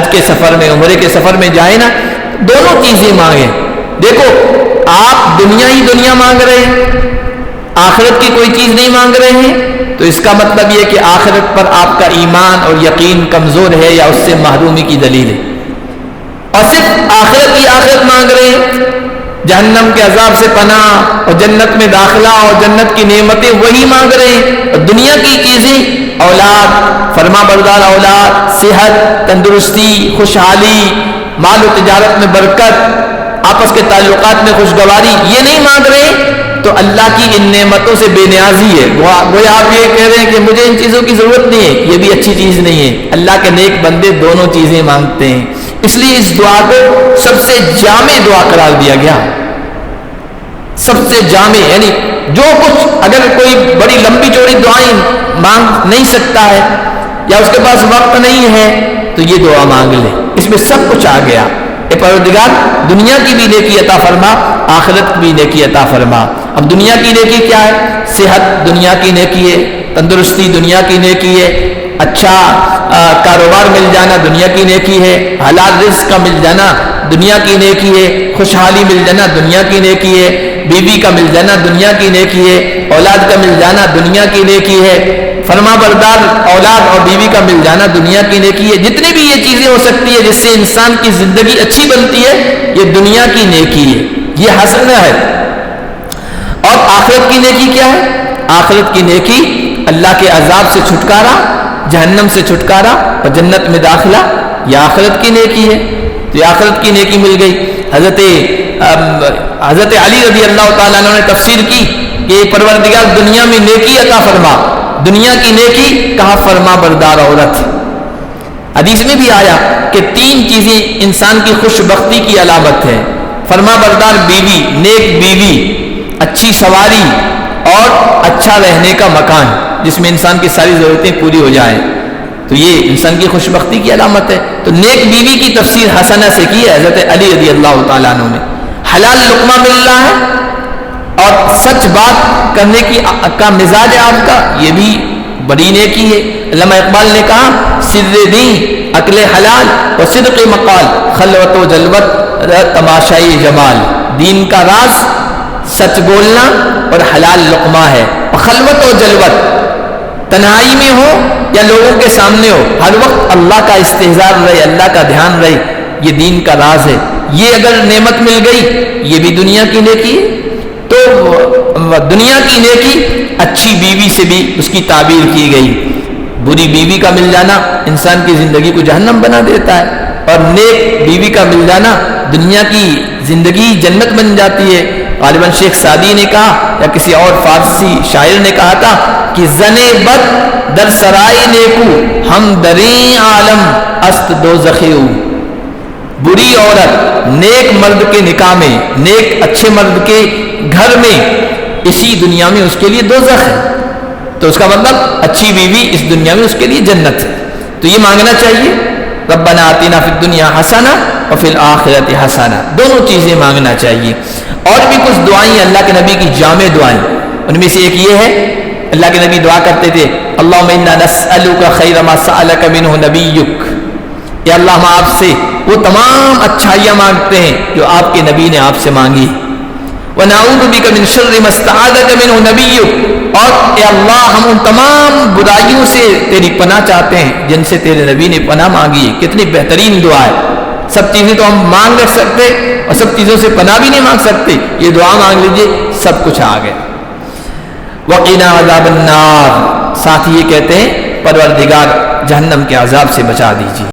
حج کے سفر میں عمرے کے سفر میں جائیں نا، دونوں چیزیں مانگیں. دیکھو آپ دنیا ہی دنیا مانگ رہے ہیں، آخرت کی کوئی چیز نہیں مانگ رہے ہیں، تو اس کا مطلب یہ کہ آخرت پر آپ کا ایمان اور یقین کمزور ہے یا اس سے محرومی کی دلیل ہے. اور صرف آخرت کی آخرت مانگ رہے ہیں، جہنم کے عذاب سے پناہ اور جنت میں داخلہ اور جنت کی نعمتیں وہی مانگ رہے ہیں. اور دنیا کی چیزیں، اولاد، فرما بردار اولاد، صحت، تندرستی، خوشحالی، مال و تجارت میں برکت، آپس کے تعلقات میں خوشگواری، یہ نہیں مانگ رہے، تو اللہ کی ان نعمتوں سے بے نیازی ہے. گویا آپ یہ کہہ رہے ہیں کہ مجھے ان چیزوں کی ضرورت نہیں ہے، یہ بھی اچھی چیز نہیں ہے. اللہ کے نیک بندے دونوں چیزیں مانگتے ہیں. اس لیے اس دعا کو سب سے جامع دعا قرار دیا گیا. سب سے جامع، یعنی جو کچھ، اگر کوئی بڑی لمبی چوڑی دعائیں مانگ نہیں سکتا ہے یا اس کے پاس وقت نہیں ہے تو یہ دعا مانگ لے، اس میں سب کچھ آ گیا. اے پروردگار دنیا کی بھی نیکی عطا فرما، آخرت کی بھی نیکی عطا فرما. اب دنیا کی نیکی کیا ہے؟ صحت دنیا کی نیکی ہے، تندرستی دنیا کی نیکی ہے، اچھا کاروبار مل جانا دنیا کی نیکی ہے، حلال رزق کا مل جانا دنیا کی نیکی ہے، خوشحالی مل جانا دنیا کی نیکی ہے، بیوی کا مل جانا دنیا کی نیکی ہے، اولاد کا مل جانا دنیا کی نیکی ہے، فرما بردار اولاد اور بیوی کا مل جانا دنیا کی نیکی ہے. جتنی بھی یہ چیزیں ہو سکتی ہے جس سے انسان کی زندگی اچھی بنتی ہے، یہ دنیا کی نیکی ہے، یہ حسنہ ہے. اور آخرت کی نیکی کیا ہے؟ آخرت کی نیکی اللہ کے عذاب سے چھٹکارا، جہنم سے چھٹکارا اور جنت میں داخلہ، یہ آخرت کی نیکی ہے. تو یہ آخرت کی نیکی مل گئی. حضرت علی رضی اللہ تعالیٰ عنہ نے تفسیر کی کہ پروردگار دنیا میں نیکی عطا فرما. دنیا کی نیکی کہا فرما بردار عورت. حدیث میں بھی آیا کہ 3 چیزیں انسان کی خوش بختی کی علامت ہے: فرما بردار بیوی، نیک بیوی، اچھی سواری اور اچھا رہنے کا مکان جس میں انسان کی ساری ضرورتیں پوری ہو جائیں. تو یہ انسان کی خوش بختی کی علامت ہے. تو نیک بیوی کی تفسیر حسنہ سے کی ہے حضرت علی رضی اللہ تعالیٰ عنہ نے. حلال لقمہ مل رہا ہے اور سچ بات کرنے کا مزاج ہے آپ کا، یہ بھی بڑی نیکی ہے. علامہ اقبال نے کہا سر دین عقل حلال و صدق مقال، خلوت و جلوت تماشائی جمال. دین کا راز سچ بولنا اور حلال لقمہ ہے. خلوت و جلوت، تنہائی میں ہو یا لوگوں کے سامنے ہو، ہر وقت اللہ کا استحضار رہے، اللہ کا دھیان رہے، یہ دین کا راز ہے. یہ اگر نعمت مل گئی یہ بھی دنیا کی نیکی ہے. تو دنیا کی نیکی اچھی بیوی سے بھی اس کی تعبیر کی گئی. بری بیوی کا مل جانا انسان کی زندگی کو جہنم بنا دیتا ہے، اور نیک بیوی کا مل جانا دنیا کی زندگی جنت بن جاتی ہے. غالباً شیخ سعدی نے کہا یا کسی اور فارسی شاعر نے کہا تھا کہ زنے بد در سرائے نیکو ہم دریں عالم است دوزخیو. بری عورت نیک مرد کے نکاح میں، نیک اچھے مرد کے گھر میں، اسی دنیا میں اس کے لیے دوزخ ہے. تو اس کا مطلب اچھی بیوی اس دنیا میں اس کے لیے جنت ہے. تو یہ مانگنا چاہیے ربنا آتنا فی الدنیا حسنہ وفی الآخرۃ حسنہ، دونوں چیزیں مانگنا چاہیے. اور بھی کچھ دعائیں اللہ کے نبی کی جامع دعائیں، ان میں سے ایک یہ ہے اللہ کے نبی دعا کرتے تھے اللہم انا نسألک خیر ما سألک منہ نبیک. یا اللہ ہم آپ سے وہ تمام اچھائیاں مانگتے ہیں جو آپ کے نبی نے آپ سے مانگی. وَنَعُوذُ بِكَ مِن شَرِّ مَا اسْتَعَاذَكَ مِنْهُ نَبِيُّكَ، اور اے اللہ ہم ان تمام برائیوں سے تیری پناہ چاہتے ہیں جن سے تیرے نبی نے پناہ مانگی ہے. کتنی بہترین دعا ہے. سب چیزیں تو ہم مانگ نہیں سکتے اور سب چیزوں سے پناہ بھی نہیں مانگ سکتے، یہ دعا مانگ لیجئے سب کچھ آ گیا. وَقِنَا عَذَابَ النَّارِ، ساتھ ہی یہ کہتے ہیں پروردگار جہنم کے عذاب سے بچا دیجیے.